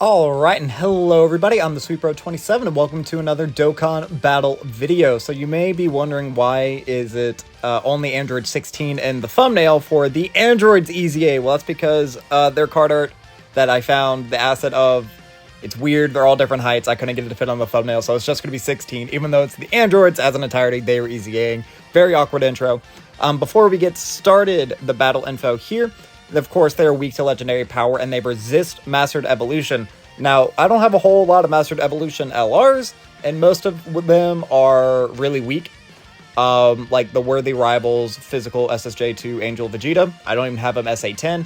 Alright, and hello everybody, I'm the SweetBro27 and welcome to another Dokkan battle video. So you may be wondering why is it only Android 16 in the thumbnail for the Androids EZA. Well, that's because their card art that I found the asset of, it's weird, they're all different heights, I couldn't get it to fit on the thumbnail, so it's just going to be 16, even though it's the Androids as an entirety, they were EZAing. Very awkward intro. Before we get started, the battle info here. Of course, they're weak to legendary power, and they resist Mastered Evolution. Now, I don't have a whole lot of Mastered Evolution LRs, and most of them are really weak. Like the Worthy Rivals, Physical SSJ2, Angel Vegeta. I don't even have him SA10.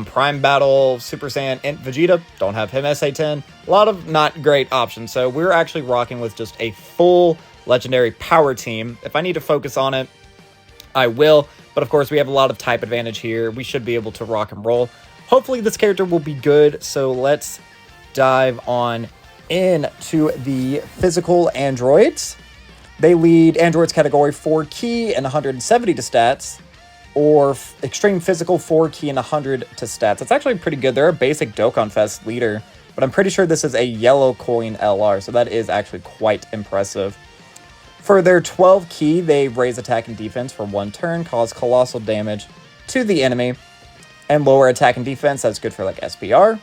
Prime Battle, Super Saiyan, and Vegeta. Don't have him SA10. A lot of not great options, so we're actually rocking with just a full legendary power team. If I need to focus on it, I will. But of course, we have a lot of type advantage here. We should be able to rock and roll. Hopefully, this character will be good. So let's dive on into the physical androids. They lead androids category 4 key and 170 to stats, or extreme physical 4 key and 100 to stats. It's actually pretty good. They're a basic Dokkan Fest leader, but I'm pretty sure this is a yellow coin LR, so that is actually quite impressive. For their 12 key, they raise attack and defense for 1 turn, cause colossal damage to the enemy, and lower attack and defense. That's good for like SPR.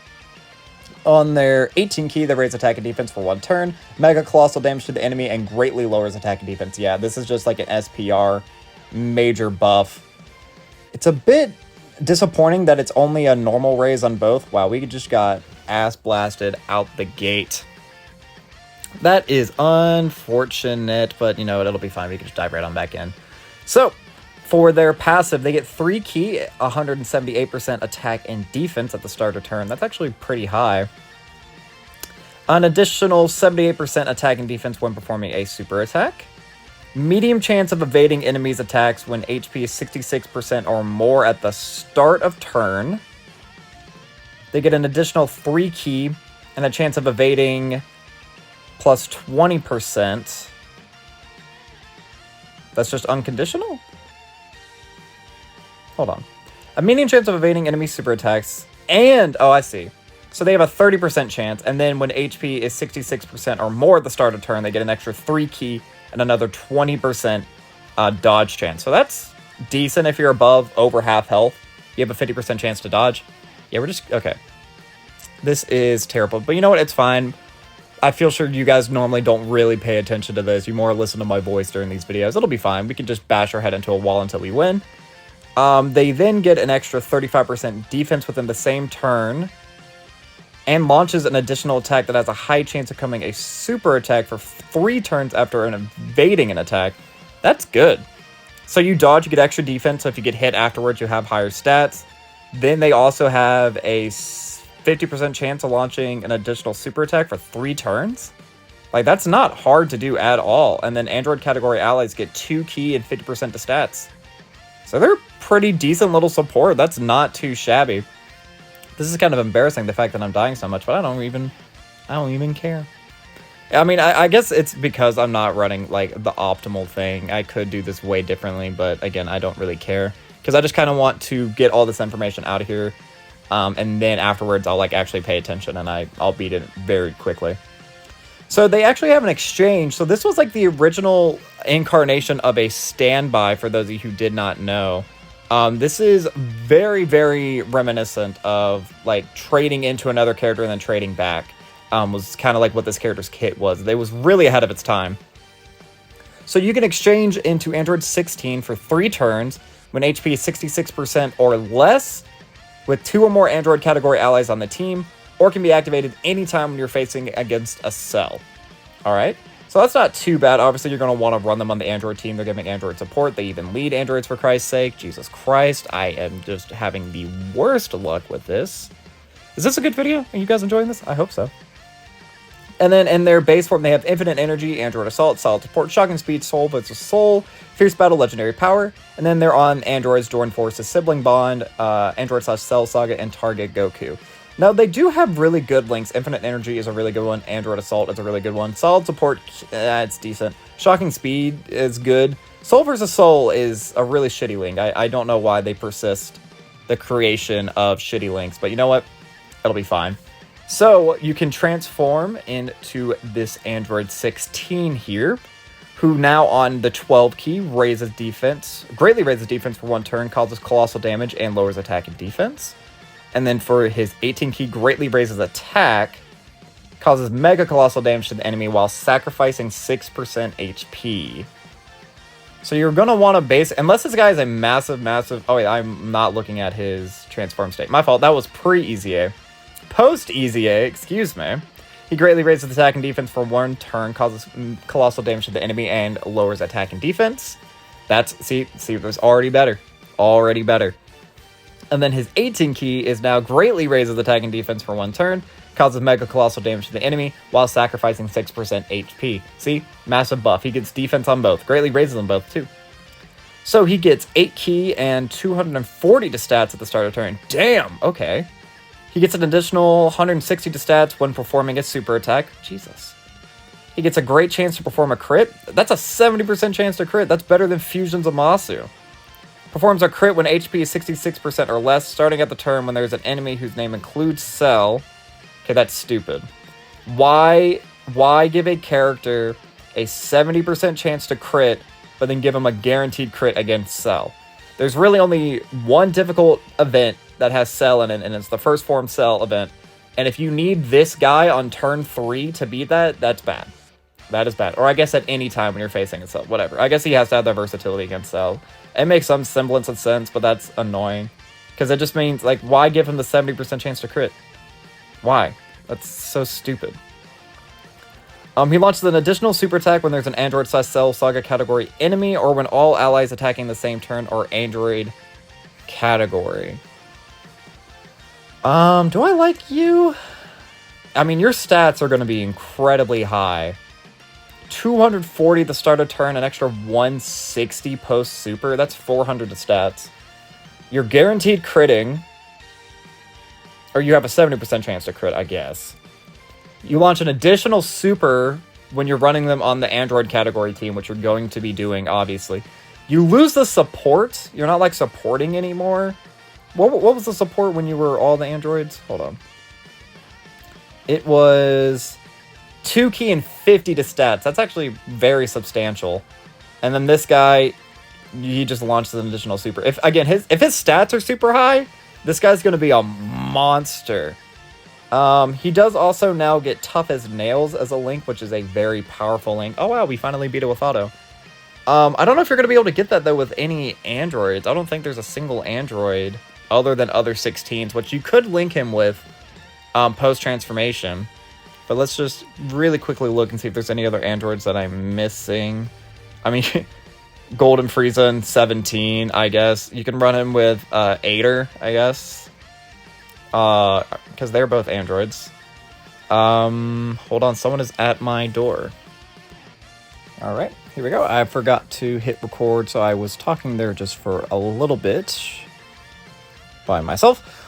On their 18 key, they raise attack and defense for 1 turn, mega colossal damage to the enemy, and greatly lowers attack and defense. Yeah, this is just like an SPR major buff. It's a bit disappointing that it's only a normal raise on both. Wow, we just got ass blasted out the gate. That is unfortunate, but you know, it'll be fine. We can just dive right on back in. So, for their passive, they get 3 key, 178% attack and defense at the start of turn. That's actually pretty high. An additional 78% attack and defense when performing a super attack. Medium chance of evading enemies' attacks when HP is 66% or more at the start of turn. They get an additional 3 key and a chance of evading plus 20%. That's just unconditional? Hold on. A medium chance of evading enemy super attacks, and, oh, I see. So they have a 30% chance, and then when HP is 66% or more at the start of turn, they get an extra 3 key and another 20% dodge chance. So that's decent if you're over half health. You have a 50% chance to dodge. Yeah, we're just, okay. This is terrible, but you know what? It's fine. I feel sure you guys normally don't really pay attention to this. You more listen to my voice during these videos. It'll be fine. We can just bash our head into a wall until we win. They then get an extra 35% defense within the same turn and launches an additional attack that has a high chance of becoming a super attack for 3 turns after evading an attack. That's good. So you dodge, you get extra defense, so if you get hit afterwards, you have higher stats. Then they also have a 50% chance of launching an additional super attack for 3 turns. Like, that's not hard to do at all. And then Android category allies get 2 key and 50% to stats. So they're pretty decent little support. That's not too shabby. This is kind of embarrassing, the fact that I'm dying so much, but I don't even care. I mean, I guess it's because I'm not running like the optimal thing. I could do this way differently, but again, I don't really care because I just kind of want to get all this information out of here. And then afterwards, I'll like actually pay attention and I'll beat it very quickly. So they actually have an exchange. So this was like the original incarnation of a standby for those of you who did not know. This is very, very reminiscent of like trading into another character and then trading back. Was kind of like what this character's kit was. It was really ahead of its time. So you can exchange into Android 16 for 3 turns when HP is 66% or less, with 2 or more Android category allies on the team, or can be activated anytime when you're facing against a cell. Alright, so that's not too bad. Obviously, you're going to want to run them on the Android team. They're giving Android support. They even lead Androids, for Christ's sake. Jesus Christ, I am just having the worst luck with this. Is this a good video? Are you guys enjoying this? I hope so. And then in their base form, they have Infinite Energy, Android Assault, Solid Support, Shocking Speed, Soul versus Soul, Fierce Battle, Legendary Power, and then they're on Androids, Join Forces, Sibling Bond, Android/Cell Saga, and Target Goku. Now, they do have really good links. Infinite Energy is a really good one. Android Assault is a really good one. Solid Support, it's decent. Shocking Speed is good. Soul vs. Soul is a really shitty link. I don't know why they persist the creation of shitty links, but you know what? It'll be fine. So you can transform into this Android 16 here, who now on the 12 key raises defense, greatly raises defense for 1 turn, causes colossal damage, and lowers attack and defense. And then for his 18 key, greatly raises attack, causes mega colossal damage to the enemy while sacrificing 6% HP. So you're going to want to base, unless this guy is a massive, oh wait, I'm not looking at his transform state. My fault, that was pre-EZA. Post-EZA, excuse me. He greatly raises attack and defense for 1 turn, causes colossal damage to the enemy, and lowers attack and defense. That's, see, there's already better. Already better. And then his 18 key is now greatly raises attack and defense for 1 turn, causes mega colossal damage to the enemy, while sacrificing 6% HP. See? Massive buff. He gets defense on both. Greatly raises them both, too. So he gets 8 key and 240 to stats at the start of turn. Damn! Okay. He gets an additional 160 to stats when performing a super attack. Jesus. He gets a great chance to perform a crit. That's a 70% chance to crit. That's better than Fusion Zamasu. Performs a crit when HP is 66% or less, starting at the turn when there's an enemy whose name includes Cell. Okay, that's stupid. Why give a character a 70% chance to crit, but then give him a guaranteed crit against Cell? There's really only one difficult event that has Cell in it, and it's the first form Cell event. And if you need this guy on turn 3 to beat that, that's bad. That is bad. Or I guess at any time when you're facing a Cell, whatever. I guess he has to have that versatility against Cell. It makes some semblance of sense, but that's annoying. Because it just means, like, why give him the 70% chance to crit? Why? That's so stupid. He launches an additional super attack when there's an Android/Cell Saga category enemy, or when all allies attacking the same turn or Android category. Do I like you? I mean, your stats are going to be incredibly high. 240 at the start of turn, an extra 160 post super. That's 400 to stats. You're guaranteed critting. Or you have a 70% chance to crit, I guess. You launch an additional super when you're running them on the Android category team, which you're going to be doing, obviously. You lose the support. You're not, like, supporting anymore. What was the support when you were all the Androids? Hold on. It was 2 key and 50 to stats. That's actually very substantial. And then this guy, he just launches an additional super. If his stats are super high, this guy's going to be a monster. He does also now get Tough as Nails as a link, which is a very powerful link. Oh wow, we finally beat it with auto. I don't know if you're going to be able to get that, though, with any androids. I don't think there's a single android other than other 16s, which you could link him with post-transformation. But let's just really quickly look and see if there's any other androids that I'm missing. I mean, Golden Frieza and 17, I guess. You can run him with Ader, I guess. Because they're both androids. Hold on, someone is at my door. Alright, here we go. I forgot to hit record, so I was talking there just for a little bit by myself.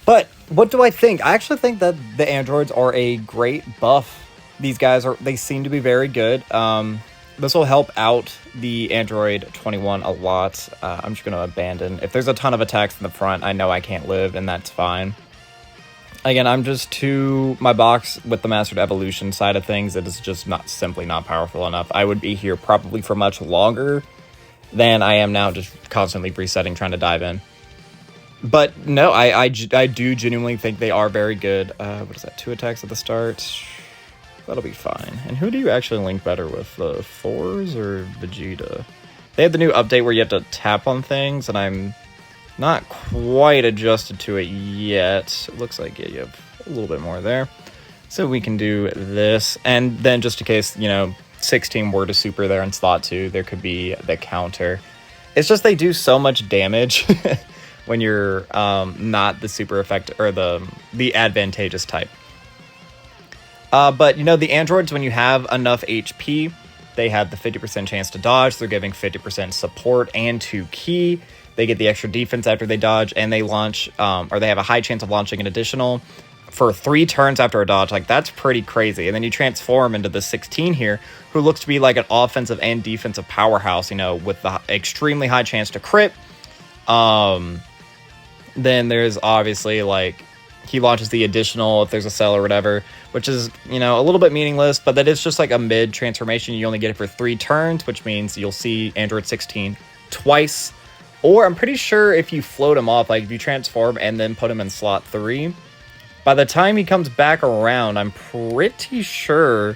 But what do I think? I actually think that the androids are a great buff. These guys they seem to be very good. This will help out the Android 21 a lot. I'm just going to abandon. If there's a ton of attacks in the front, I know I can't live, and that's fine. Again, I'm just my box with the Mastered Evolution side of things, it is just simply not powerful enough. I would be here probably for much longer than I am now, just constantly resetting, trying to dive in. But no, I do genuinely think they are very good. What is that, 2 attacks at the start? That'll be fine. And who do you actually link better with, the 4s or Vegeta? They have the new update where you have to tap on things, and I'm not quite adjusted to it yet. It looks like, yeah, you have a little bit more there. So we can do this, and then just in case, 16 were to super there in slot 2, there could be the counter. It's just they do so much damage when you're not the super effective, or the advantageous type. But, the androids, when you have enough HP, they have the 50% chance to dodge. They're giving 50% support and 2 key. They get the extra defense after they dodge, and they launch, or they have a high chance of launching an additional for 3 turns after a dodge. Like, that's pretty crazy. And then you transform into the 16 here, who looks to be like an offensive and defensive powerhouse, with the extremely high chance to crit. Then there's obviously, like, he launches the additional if there's a sell or whatever, which is, you know, a little bit meaningless, but that is just like a mid transformation. You only get it for 3 turns, which means you'll see Android 16 twice. Or I'm pretty sure if you float him off, like if you transform and then put him in slot 3, by the time he comes back around, I'm pretty sure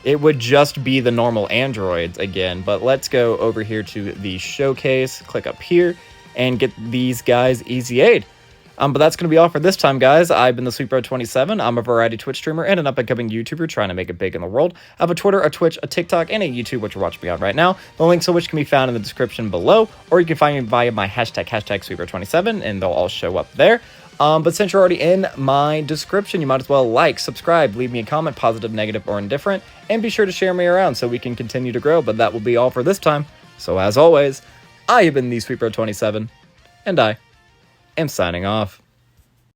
it would just be the normal androids again. But let's go over here to the showcase, click up here, and get these guys EZA'd. But that's going to be all for this time, guys. I've been the SweetBro27. I'm a variety Twitch streamer and an up-and-coming YouTuber trying to make it big in the world. I have a Twitter, a Twitch, a TikTok, and a YouTube, which you're watching me on right now. The links of which can be found in the description below, or you can find me via my hashtag SweetBro27, and they'll all show up there. But since you're already in my description, you might as well like, subscribe, leave me a comment, positive, negative, or indifferent, and be sure to share me around so we can continue to grow. But that will be all for this time. So as always, I have been the SweetBro27, and I am signing off.